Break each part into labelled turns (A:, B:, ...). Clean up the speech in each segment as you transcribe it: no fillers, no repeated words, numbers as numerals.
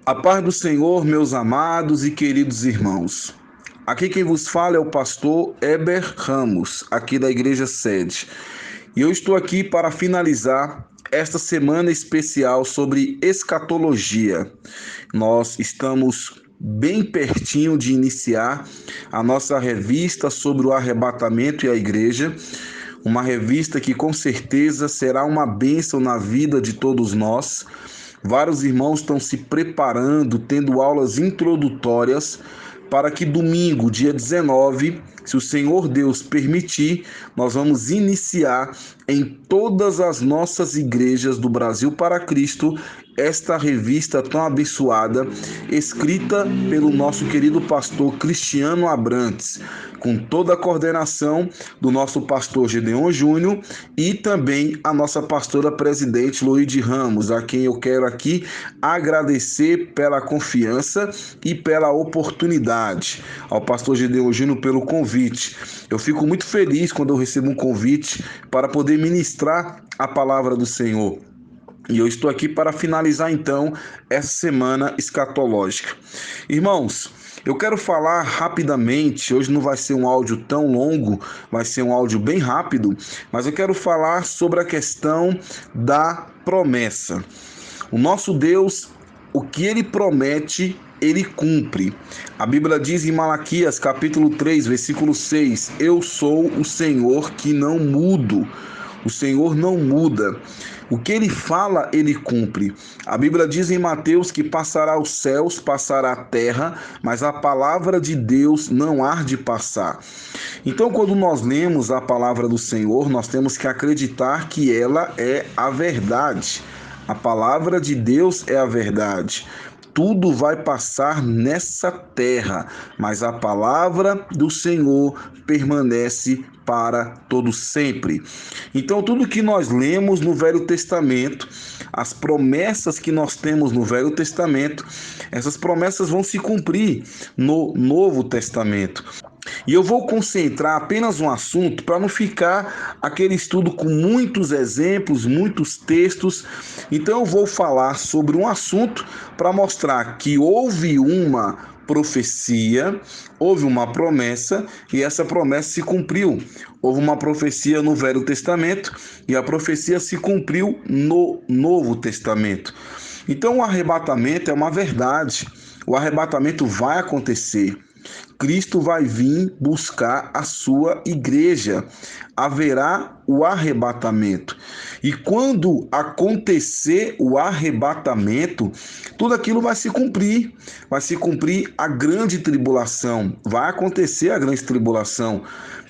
A: A paz do Senhor, meus amados e queridos irmãos. Aqui quem vos fala é o pastor Heber Ramos, aqui da Igreja Sede. E eu estou aqui para finalizar esta semana especial sobre escatologia. Nós estamos bem pertinho de iniciar a nossa revista sobre o arrebatamento e a igreja. Uma revista que com certeza será uma bênção na vida de todos nós. Vários irmãos estão se preparando, tendo aulas introdutórias para que domingo, dia 19, se o Senhor Deus permitir, nós vamos iniciar em todas as nossas igrejas do Brasil para Cristo esta revista tão abençoada, escrita pelo nosso querido pastor Cristiano Abrantes, com toda a coordenação do nosso pastor Gedeon Júnior e também a nossa pastora presidente Loide Ramos, a quem eu quero aqui agradecer pela confiança e pela oportunidade. Ao pastor Gedeon Júnior pelo convite. Eu fico muito feliz quando eu recebo um convite para poder ministrar a palavra do Senhor. E eu estou aqui para finalizar então essa semana escatológica. Irmãos, eu quero falar rapidamente, hoje não vai ser um áudio tão longo, vai ser um áudio bem rápido, mas eu quero falar sobre a questão da promessa. O nosso Deus, o que Ele promete, Ele cumpre. A Bíblia diz em Malaquias, capítulo 3, versículo 6, eu sou o Senhor que não mudo. O Senhor não muda. O que Ele fala, Ele cumpre. A Bíblia diz em Mateus que passará os céus, passará a terra, mas a palavra de Deus não há de passar. Então, quando nós lemos a palavra do Senhor, nós temos que acreditar que ela é a verdade. A palavra de Deus é a verdade. Tudo vai passar nessa terra, mas a palavra do Senhor permanece para todo sempre. Então, tudo que nós lemos no Velho Testamento, as promessas que nós temos no Velho Testamento, essas promessas vão se cumprir no Novo Testamento. E eu vou concentrar apenas um assunto para não ficar aquele estudo com muitos exemplos, muitos textos. Então eu vou falar sobre um assunto para mostrar que houve uma profecia, houve uma promessa e essa promessa se cumpriu. Houve uma profecia no Velho Testamento e a profecia se cumpriu no Novo Testamento. Então o arrebatamento é uma verdade. O arrebatamento vai acontecer. Cristo vai vir buscar a sua igreja. Haverá o arrebatamento. E quando acontecer o arrebatamento, tudo aquilo vai se cumprir. Vai se cumprir a grande tribulação. Vai acontecer a grande tribulação.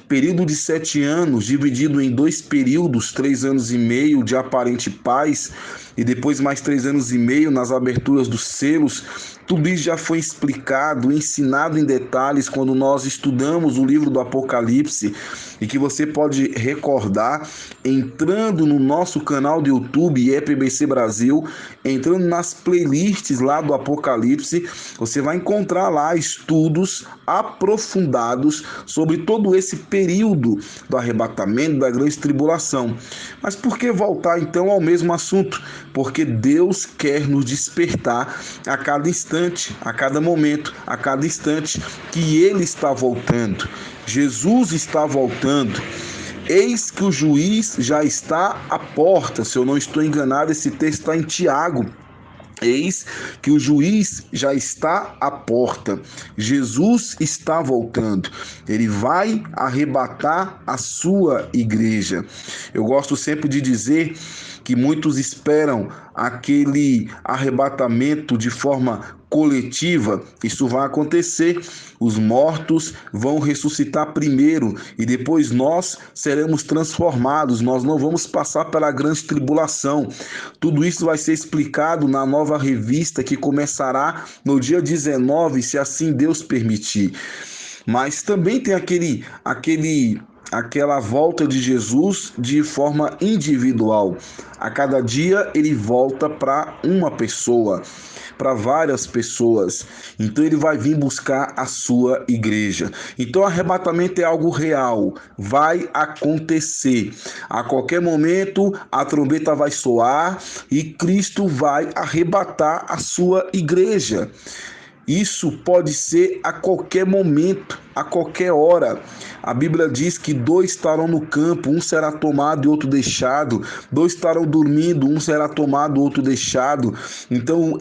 A: Período de 7 anos, dividido em 2 períodos, 3 anos e meio de aparente paz, e depois mais 3 anos e meio nas aberturas dos selos. Tudo isso já foi explicado, ensinado em detalhes quando nós estudamos o livro do Apocalipse, e que você pode recordar entrando no nosso canal do YouTube EPBC Brasil, entrando nas playlists lá do Apocalipse, você vai encontrar lá estudos aprofundados sobre todo esse período do arrebatamento, da grande tribulação. Mas por que voltar então ao mesmo assunto? Porque Deus quer nos despertar a cada instante, a cada momento, a cada instante que Ele está voltando. Jesus está voltando. Eis que o juiz já está à porta. Se eu não estou enganado, esse texto está em Tiago. Eis que o juiz já está à porta. Jesus está voltando. Ele vai arrebatar a sua igreja. Eu gosto sempre de dizer que muitos esperam aquele arrebatamento de forma coletiva. Isso vai acontecer. Os mortos vão ressuscitar primeiro e depois nós seremos transformados. Nós não vamos passar pela grande tribulação. Tudo isso vai ser explicado na nova revista que começará no dia 19, se assim Deus permitir. Mas também tem aquela volta de Jesus de forma individual. A cada dia ele volta para uma pessoa. para várias pessoas. Então ele vai vir buscar a sua igreja. Então o arrebatamento é algo real, vai acontecer. A qualquer momento a trombeta vai soar e Cristo vai arrebatar a sua igreja. Isso pode ser a qualquer momento, a qualquer hora. A Bíblia diz que 2 estarão no campo, um será tomado e outro deixado. 2 estarão dormindo, um será tomado, outro deixado. Então,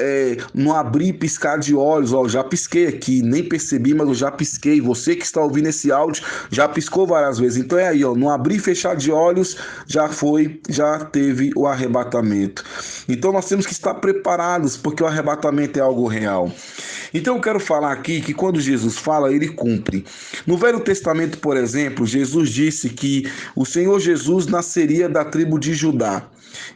A: não abrir e piscar de olhos. Ó, já pisquei aqui, nem percebi, mas eu já pisquei. Você que está ouvindo esse áudio já piscou várias vezes. Então é aí, ó, não abrir e fechar de olhos, já teve o arrebatamento. Então nós temos que estar preparados, porque o arrebatamento é algo real. Então eu quero falar aqui que quando Jesus fala, ele cumpre. No Velho Testamento, por exemplo, Jesus disse que o Senhor Jesus nasceria da tribo de Judá.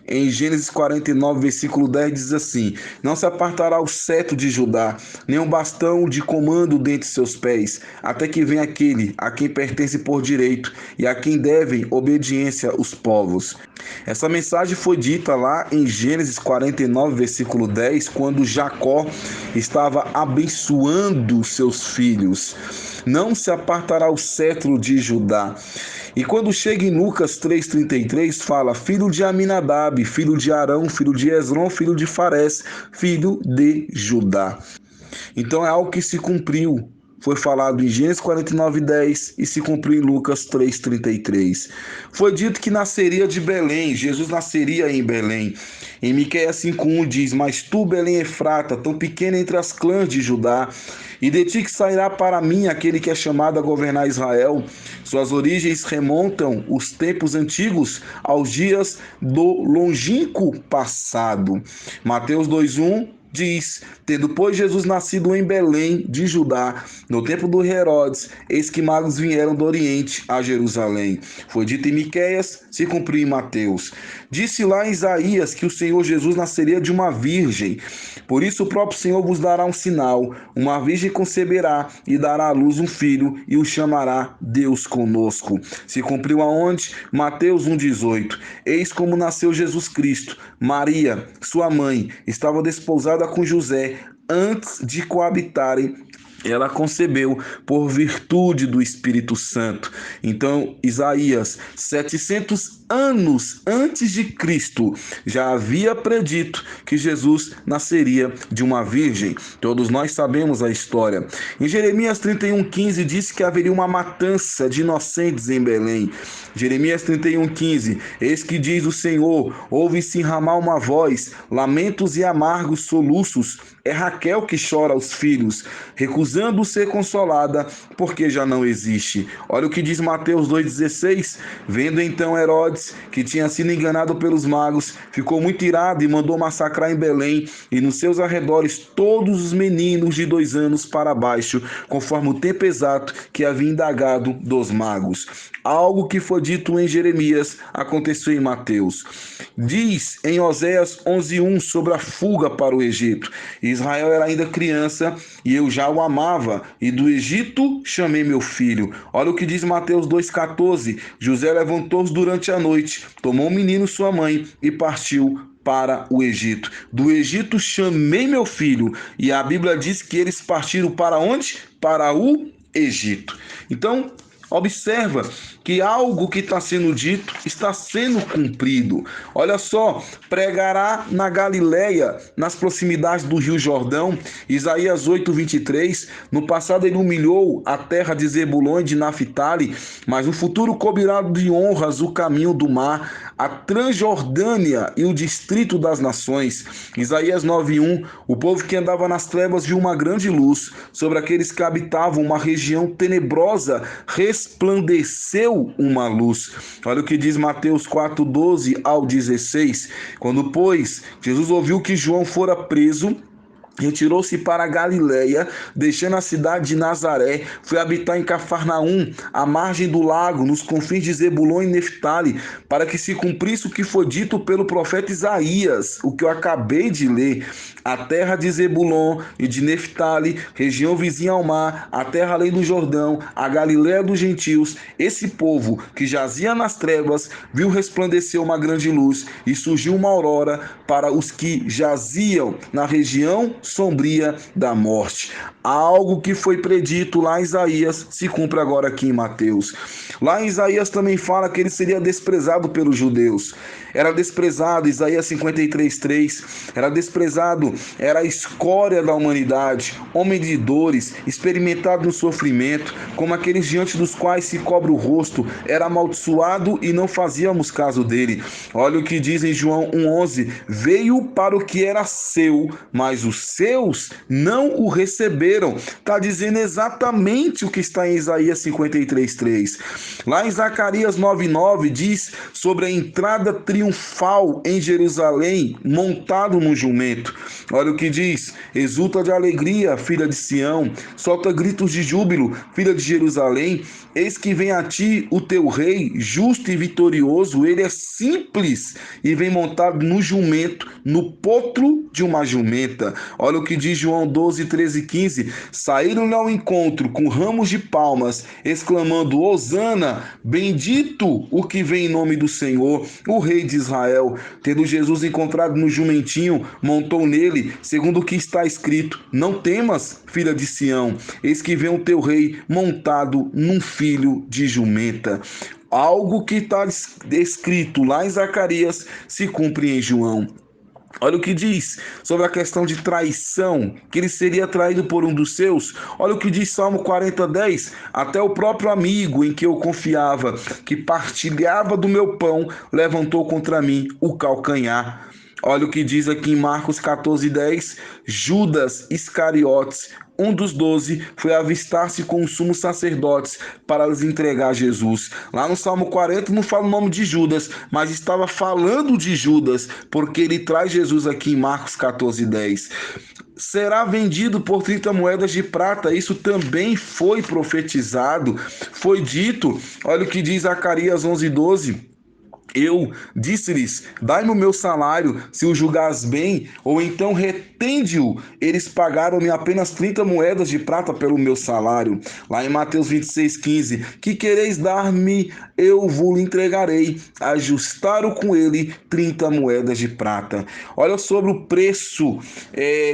A: Em Gênesis 49, versículo 10 diz assim: não se apartará o cetro de Judá, nem um bastão de comando dentre seus pés, até que venha aquele a quem pertence por direito e a quem devem obediência os povos. Essa mensagem foi dita lá em Gênesis 49, versículo 10, quando Jacó estava abençoando seus filhos. Não se apartará o cetro de Judá. E quando chega em Lucas 3,33, fala: filho de Aminadab, filho de Arão, filho de Esrom, filho de Farés, filho de Judá. Então é algo que se cumpriu. Foi falado em Gênesis 49:10 e se cumpriu em Lucas 3,33. Foi dito que nasceria de Belém, Jesus nasceria em Belém. Em Miqueias 5:1 diz: mas tu, Belém Efrata, tão pequena entre as clãs de Judá, e de ti que sairá para mim aquele que é chamado a governar Israel. Suas origens remontam os tempos antigos, aos dias do longínquo passado. Mateus 2:1 diz: tendo, pois, Jesus nascido em Belém de Judá, no tempo do Herodes, eis que magos vieram do Oriente a Jerusalém. Foi dito em Miqueias, se cumpriu em Mateus. Disse lá em Isaías que o Senhor Jesus nasceria de uma virgem. Por isso o próprio Senhor vos dará um sinal: uma virgem conceberá e dará à luz um filho, e o chamará Deus conosco. Se cumpriu aonde? Mateus 1,18. Eis como nasceu Jesus Cristo. Maria, sua mãe, estava desposada com José. Antes de coabitarem, ela concebeu por virtude do Espírito Santo. Então, Isaías, 700 anos antes de Cristo, já havia predito que Jesus nasceria de uma virgem. Todos nós sabemos a história. Em Jeremias 31:15 diz que haveria uma matança de inocentes em Belém. Jeremias 31:15, eis que diz o Senhor: ouve-se ramar uma voz, lamentos e amargos soluços. É Raquel que chora aos filhos, recusando ser consolada, porque já não existe. Olha o que diz Mateus 2,16. Vendo então Herodes, que tinha sido enganado pelos magos, ficou muito irado e mandou massacrar em Belém e nos seus arredores todos os meninos de 2 anos para baixo, conforme o tempo exato que havia indagado dos magos. Algo que foi dito em Jeremias aconteceu em Mateus. Diz em Oséias 11:1 sobre a fuga para o Egito: Israel era ainda criança e eu já o amava, e do Egito chamei meu filho. Olha o que diz Mateus 2,14. José levantou-se durante a noite, tomou o menino sua mãe e partiu para o Egito. Do Egito chamei meu filho. E a Bíblia diz que eles partiram para onde? Para o Egito. Então, observa que algo que está sendo dito está sendo cumprido. Olha só: pregará na Galileia, nas proximidades do Rio Jordão. Isaías 8:23. No passado ele humilhou a terra de Zebulon e de Naphtali, mas no futuro cobrirá de honras o caminho do mar, a Transjordânia e o distrito das nações. Isaías 9:1. O povo que andava nas trevas viu uma grande luz. Sobre aqueles que habitavam uma região tenebrosa resplandeceu uma luz. Olha o que diz Mateus 4:12 ao 16. Quando, pois, Jesus ouviu que João fora preso, retirou-se para a Galileia, deixando a cidade de Nazaré, foi habitar em Cafarnaum, à margem do lago, nos confins de Zebulon e Neftali, para que se cumprisse o que foi dito pelo profeta Isaías, o que eu acabei de ler: a terra de Zebulon e de Neftali, região vizinha ao mar, a terra além do Jordão, a Galileia dos gentios. Esse povo que jazia nas trevas viu resplandecer uma grande luz, e surgiu uma aurora para os que jaziam na região sombria da morte. Algo que foi predito lá em Isaías se cumpre agora aqui em Mateus. Lá em Isaías também fala que ele seria desprezado pelos judeus. Era desprezado, Isaías 53:3, era desprezado, era a escória da humanidade, homem de dores, experimentado no sofrimento, como aqueles diante dos quais se cobre o rosto, era amaldiçoado e não fazíamos caso dele. Olha o que diz em João 1,11: veio para o que era seu, mas os seus não o receberam. Está dizendo exatamente o que está em Isaías 53:3. Lá em Zacarias 9:9 diz sobre a entrada triunfal em Jerusalém, montado num jumento. Olha o que diz: exulta de alegria, filha de Sião, solta gritos de júbilo, filha de Jerusalém, eis que vem a ti o teu rei, justo e vitorioso, ele é simples e vem montado no jumento, no potro de uma jumenta. Olha o que diz João 12:13-15, saíram-lhe ao encontro com ramos de palmas, exclamando: Hosana, bendito o que vem em nome do Senhor, o rei de Israel. Tendo Jesus encontrado no jumentinho, montou nele, segundo o que está escrito: não temas, filha de Sião, eis que vem o teu rei montado num filho de jumenta. Algo que está escrito lá em Zacarias se cumpre em João. Olha o que diz sobre a questão de traição, que ele seria traído por um dos seus. Olha o que diz Salmo 40:10, até o próprio amigo em que eu confiava, que partilhava do meu pão, levantou contra mim o calcanhar. Olha o que diz aqui em Marcos 14:10, Judas Iscariotes, um dos 12, foi avistar-se com os sumos sacerdotes para os entregar a Jesus. Lá no Salmo 40 não fala o nome de Judas, mas estava falando de Judas, porque ele traz Jesus aqui em Marcos 14:10. Será vendido por 30 moedas de prata. Isso também foi profetizado, foi dito. Olha o que diz Zacarias 11:12. Eu disse-lhes, dai-me o meu salário, se o julgares bem, ou então retende-o. Eles pagaram-me apenas 30 moedas de prata pelo meu salário. Lá em Mateus 26:15, que quereis dar-me, eu vos entregarei. Ajustaram com ele 30 moedas de prata. Olha sobre o preço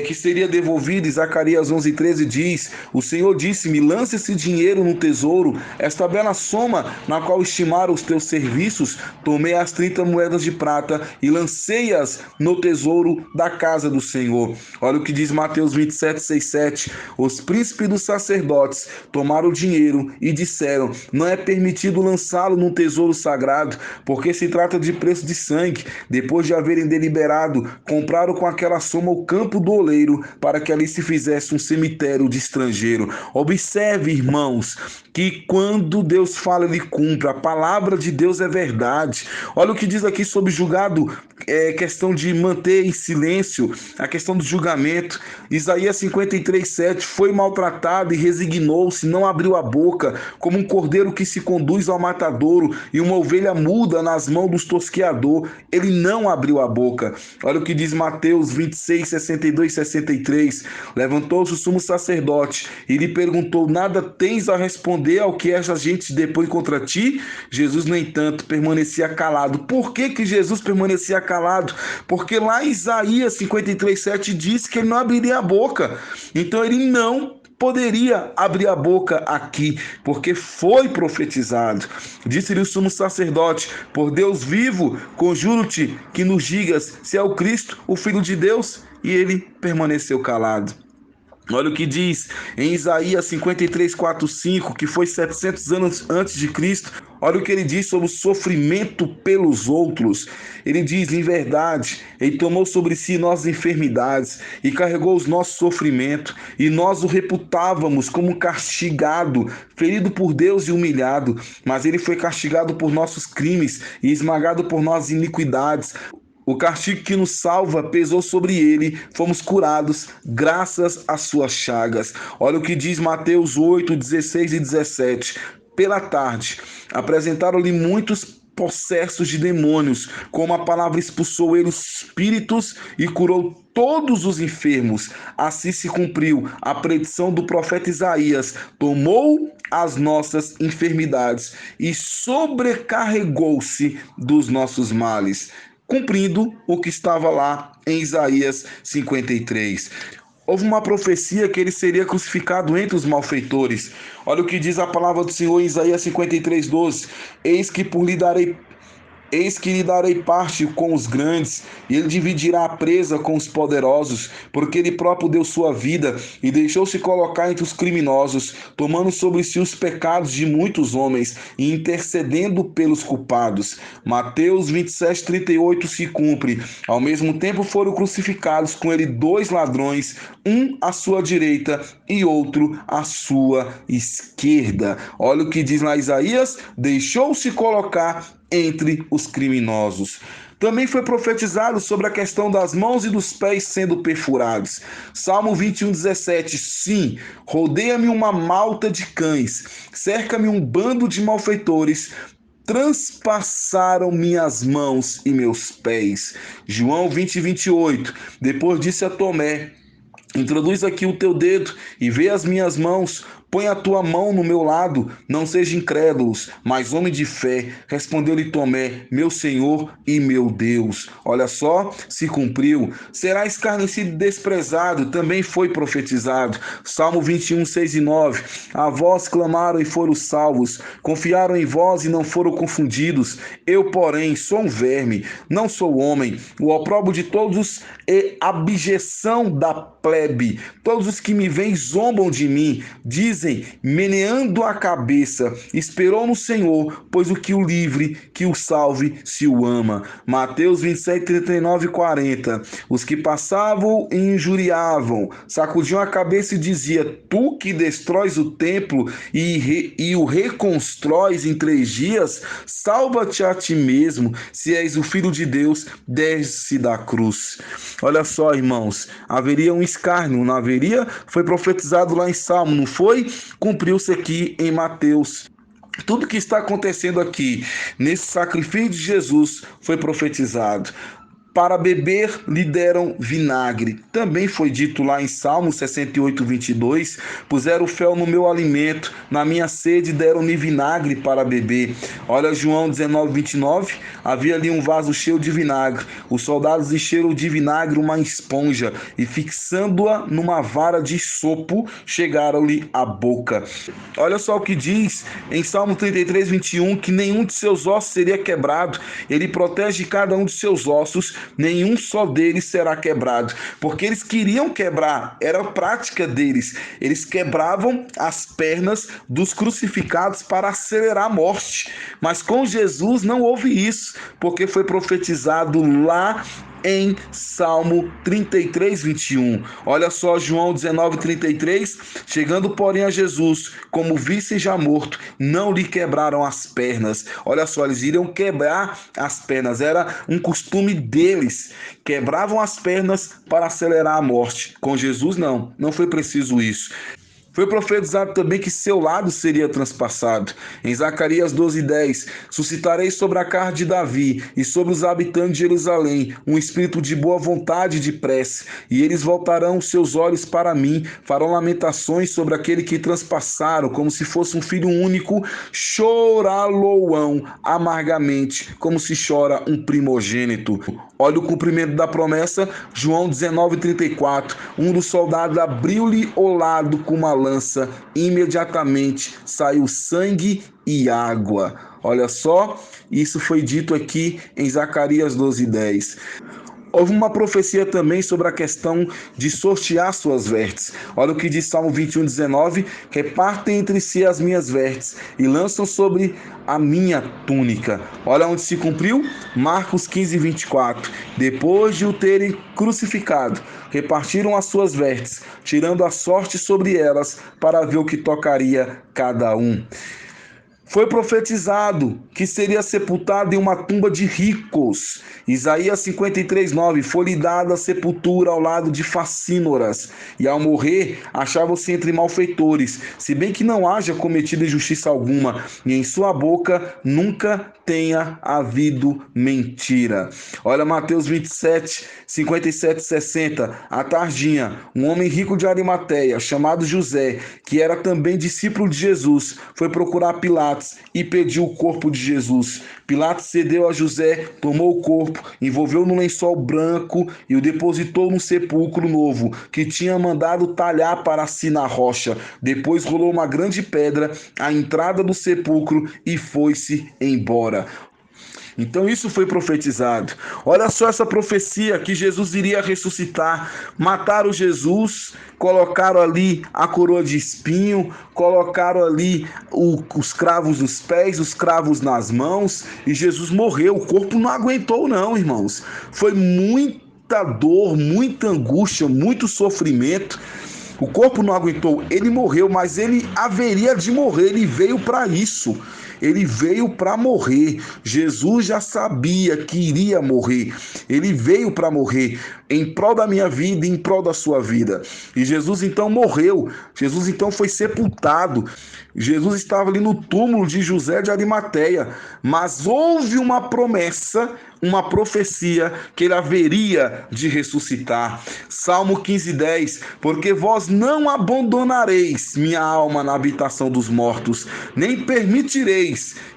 A: que seria devolvido. Zacarias 11:13 diz, o Senhor disse-me, lance esse dinheiro no tesouro, esta bela soma na qual estimaram os teus serviços, tomei as 30 moedas de prata e lancei-as no tesouro da casa do Senhor. Olha o que diz Mateus 27:6-7. Os príncipes dos sacerdotes tomaram o dinheiro e disseram, não é permitido lançá-lo num tesouro sagrado, porque se trata de preço de sangue. Depois de haverem deliberado, compraram com aquela soma o campo do oleiro, para que ali se fizesse um cemitério de estrangeiro. Observe, irmãos, que quando Deus fala, ele cumpre. A palavra de Deus é verdade. Olha o que diz aqui sobre julgado, questão de manter em silêncio, a questão do julgamento. Isaías 53:7, foi maltratado e resignou-se, não abriu a boca, como um cordeiro que se conduz ao matadouro e uma ovelha muda nas mãos dos tosqueador. Ele não abriu a boca. Olha o que diz Mateus 26:62-63. Levantou-se o sumo sacerdote e lhe perguntou, nada tens a responder ao que esta gente depõe contra ti? Jesus, no entanto, permanecia calado. Por que Jesus permanecia calado? Porque lá em Isaías 53:7 diz que ele não abriria a boca. Então ele não poderia abrir a boca aqui, porque foi profetizado. Disse-lhe o sumo sacerdote, por Deus vivo, conjuro-te que nos digas se é o Cristo, o Filho de Deus. E ele permaneceu calado. Olha o que diz em Isaías 53:4-5, que foi 700 anos antes de Cristo. Olha o que ele diz sobre o sofrimento pelos outros. Ele diz, em verdade, ele tomou sobre si nossas enfermidades e carregou os nossos sofrimentos, e nós o reputávamos como castigado, ferido por Deus e humilhado, mas ele foi castigado por nossos crimes e esmagado por nossas iniquidades. O castigo que nos salva pesou sobre ele, fomos curados graças às suas chagas. Olha o que diz Mateus 8:16-17. Pela tarde, apresentaram-lhe muitos possessos de demônios, como a palavra expulsou ele os espíritos e curou todos os enfermos. Assim se cumpriu a predição do profeta Isaías, tomou as nossas enfermidades e sobrecarregou-se dos nossos males, cumprindo o que estava lá em Isaías 53. Houve uma profecia que ele seria crucificado entre os malfeitores. Olha o que diz a palavra do Senhor em Isaías 53:12. Eis que lhe darei parte com os grandes, e ele dividirá a presa com os poderosos, porque ele próprio deu sua vida e deixou-se colocar entre os criminosos, tomando sobre si os pecados de muitos homens e intercedendo pelos culpados. Mateus 27:38 se cumpre. Ao mesmo tempo foram crucificados com ele 2 ladrões, um à sua direita e outro à sua esquerda. Olha o que diz lá Isaías: deixou-se colocar entre os criminosos. Também foi profetizado sobre a questão das mãos e dos pés sendo perfurados. Salmo 21:17. Sim, rodeia-me uma malta de cães, cerca-me um bando de malfeitores, transpassaram minhas mãos e meus pés. João 20:28. Depois disse a Tomé: introduz aqui o teu dedo e vê as minhas mãos. Põe a tua mão no meu lado, não seja incrédulos, mas homem de fé. Respondeu-lhe Tomé: meu Senhor e meu Deus. Olha só, se cumpriu. Será escarnecido e desprezado, também foi profetizado. Salmo 21:6 e 9. A vós clamaram e foram salvos, confiaram em vós e não foram confundidos. Eu, porém, sou um verme, não sou homem, o opróbrio de todos e abjeção da plebe. Todos os que me veem zombam de mim, dizem, meneando a cabeça: esperou no Senhor, pois o que o livre, que o salve, se o ama. Mateus 27:39 e 40. Os que passavam e injuriavam, sacudiam a cabeça e dizia: tu que destróis o templo e o reconstróis em 3 dias, salva-te a ti mesmo, se és o Filho de Deus, desce da cruz. Olha só, irmãos, haveria um escárnio, não haveria? Foi profetizado lá em Salmo, não foi? Cumpriu-se aqui em Mateus. Tudo que está acontecendo aqui, nesse sacrifício de Jesus, foi profetizado. Para beber lhe deram vinagre. Também foi dito lá em Salmo 68:22, puseram fel no meu alimento, na minha sede deram-me vinagre para beber. Olha João 19:29, havia ali um vaso cheio de vinagre. Os soldados encheram de vinagre uma esponja e fixando-a numa vara de sopo, chegaram-lhe à boca. Olha só o que diz em Salmo 33:21, que nenhum de seus ossos seria quebrado. Ele protege cada um de seus ossos, nenhum só deles será quebrado, porque eles queriam quebrar, era a prática deles, eles quebravam as pernas dos crucificados para acelerar a morte, mas com Jesus não houve isso, porque foi profetizado lá em Salmo 33:21. Olha só João 19:33, chegando porém a Jesus, como vissem já morto, não lhe quebraram as pernas. Olha só, eles iriam quebrar as pernas, era um costume deles, quebravam as pernas para acelerar a morte. Com Jesus não foi preciso isso. Foi profetizado também que seu lado seria transpassado. Em Zacarias 12:10, suscitarei sobre a casa de Davi e sobre os habitantes de Jerusalém um espírito de boa vontade e de prece, e eles voltarão seus olhos para mim, farão lamentações sobre aquele que transpassaram, como se fosse um filho único, chorá-lo-ão amargamente, como se chora um primogênito. Olha o cumprimento da promessa, João 19:34, um dos soldados abriu-lhe o lado com uma lança, imediatamente saiu sangue e água. Olha só, isso foi dito aqui em Zacarias 12:10. Houve uma profecia também sobre a questão de sortear suas vestes. Olha o que diz Salmo 21:19, repartem entre si as minhas vestes e lançam sobre a minha túnica. Olha onde se cumpriu, Marcos 15:24. Depois de o terem crucificado, repartiram as suas vestes, tirando a sorte sobre elas para ver o que tocaria cada um. Foi profetizado que seria sepultado em uma tumba de ricos. Isaías 53:9, foi-lhe dada a sepultura ao lado de facínoras, e ao morrer achava-se entre malfeitores, se bem que não haja cometido injustiça alguma, e em sua boca nunca tenha havido mentira. Olha Mateus 27:57-60, à tardinha, um homem rico de Arimateia, chamado José, que era também discípulo de Jesus, foi procurar Pilatos Pilatos e pediu o corpo de Jesus. Pilatos cedeu a José, tomou o corpo, envolveu no lençol branco e o depositou num sepulcro novo, que tinha mandado talhar para si na rocha. Depois rolou uma grande pedra à entrada do sepulcro e foi-se embora. Então isso foi profetizado. Olha só essa profecia que Jesus iria ressuscitar. Mataram Jesus, colocaram ali a coroa de espinho, colocaram ali os cravos nos pés, os cravos nas mãos, e Jesus morreu. O corpo não aguentou não, irmãos. Foi muita dor, muita angústia, muito sofrimento. O corpo não aguentou, ele morreu, mas ele haveria de morrer, ele veio para isso. Ele veio para morrer. Jesus já sabia que iria morrer. Ele veio para morrer em prol da minha vida e em prol da sua vida. E Jesus então morreu. Jesus então foi sepultado. Jesus estava ali no túmulo de José de Arimateia. Mas houve uma promessa, uma profecia que ele haveria de ressuscitar. Salmo 15:10, porque vós não abandonareis minha alma na habitação dos mortos, nem permitireis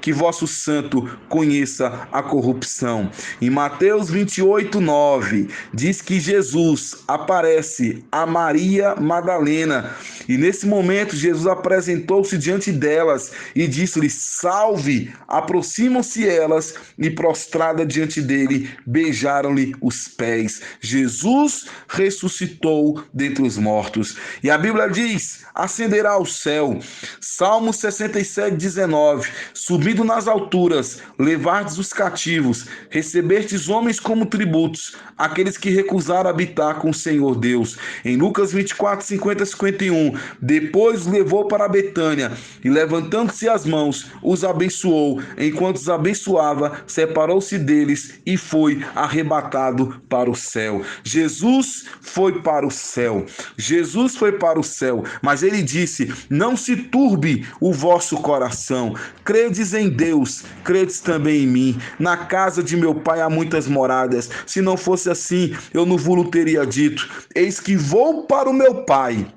A: que vosso santo conheça a corrupção. Em Mateus 28:9, diz que Jesus aparece a Maria Madalena, e nesse momento Jesus apresentou-se diante delas e disse-lhes: salve! Aproximam-se elas e prostrada diante dele, beijaram-lhe os pés. Jesus ressuscitou dentre os mortos. E a Bíblia diz: ascenderá ao céu. Salmo 67:19, subindo nas alturas, levardes os cativos, recebertes homens como tributos, aqueles que recusaram habitar com o Senhor Deus. Em Lucas 24:50-51, depois os levou para Betânia, e levantando-se as mãos, os abençoou. Enquanto os abençoava, separou-se deles e foi arrebatado para o céu. Jesus foi para o céu. Jesus foi para o céu, mas ele disse: não se turbe o vosso coração. Credes em Deus, credes também em mim. Na casa de meu pai há muitas moradas. Se não fosse assim, eu não vos teria dito. Eis que vou para o meu pai,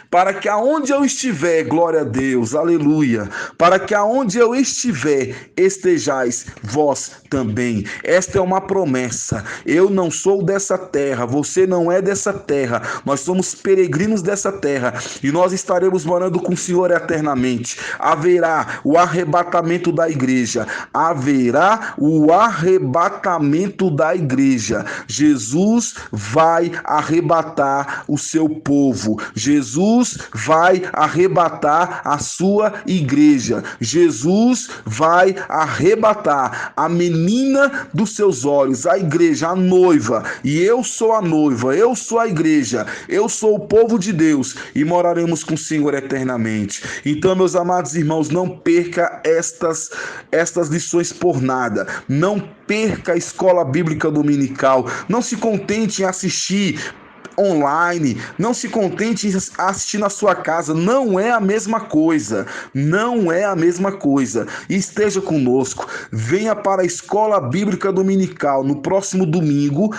A: para que aonde eu estiver, glória a Deus, aleluia, para que aonde eu estiver, estejais vós também. Esta é uma promessa. Eu não sou dessa terra, você não é dessa terra, nós somos peregrinos dessa terra, e nós estaremos morando com o Senhor eternamente. Haverá o arrebatamento da igreja, haverá o arrebatamento da igreja. Jesus vai arrebatar o seu povo. Jesus vai arrebatar a sua igreja. Jesus vai arrebatar a menina dos seus olhos, a igreja, a noiva. E eu sou a noiva, eu sou a igreja, eu sou o povo de Deus, e moraremos com o Senhor eternamente. Então, meus amados irmãos, não perca estas lições por nada. Não perca a escola bíblica dominical. Não se contente em assistir online, não se contente em assistir na sua casa, não é a mesma coisa, não é a mesma coisa. Esteja conosco, venha para a escola bíblica dominical no próximo domingo,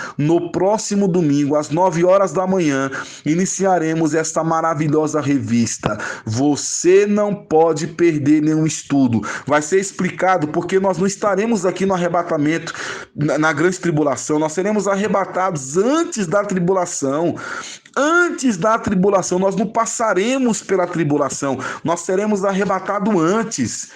A: às 9 horas da manhã, iniciaremos esta maravilhosa revista. Você não pode perder nenhum estudo, vai ser explicado porque nós não estaremos aqui no arrebatamento, na grande tribulação, nós seremos arrebatados antes da tribulação. Antes da tribulação, nós não passaremos pela tribulação, nós seremos arrebatados antes.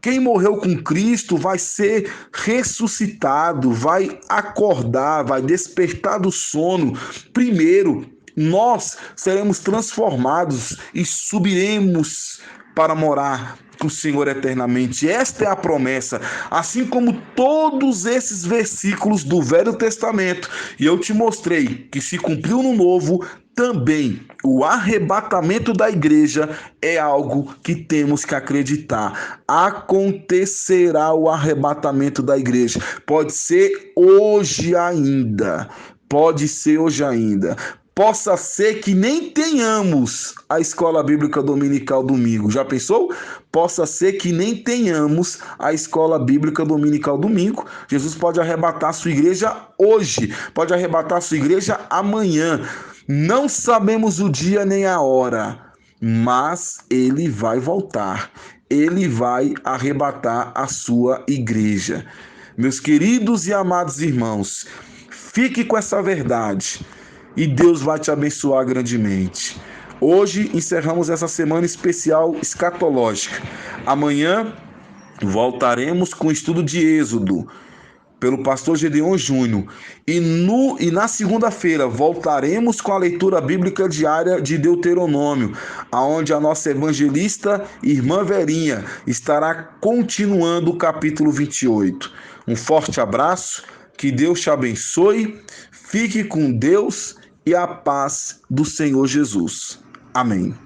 A: Quem morreu com Cristo vai ser ressuscitado, vai acordar, vai despertar do sono primeiro. Nós seremos transformados e subiremos para morar com o Senhor eternamente. Esta é a promessa, assim como todos esses versículos do Velho Testamento, e eu te mostrei que se cumpriu no Novo também. O arrebatamento da igreja é algo que temos que acreditar. Acontecerá o arrebatamento da igreja. Pode ser hoje ainda. Pode ser hoje ainda. Possa ser que nem tenhamos a escola bíblica dominical domingo. Já pensou? Possa ser que nem tenhamos a escola bíblica dominical domingo. Jesus pode arrebatar a sua igreja hoje, pode arrebatar a sua igreja amanhã. Não sabemos o dia nem a hora, mas ele vai voltar. ele vai arrebatar a sua igreja. Meus queridos e amados irmãos, fique com essa verdade e Deus vai te abençoar grandemente. Hoje encerramos essa semana especial escatológica. Amanhã voltaremos com o estudo de Êxodo, pelo pastor Gedeon Júnior. E na segunda-feira voltaremos com a leitura bíblica diária de Deuteronômio, aonde a nossa evangelista irmã Verinha estará continuando o capítulo 28. Um forte abraço, que Deus te abençoe, fique com Deus e a paz do Senhor Jesus. Amém.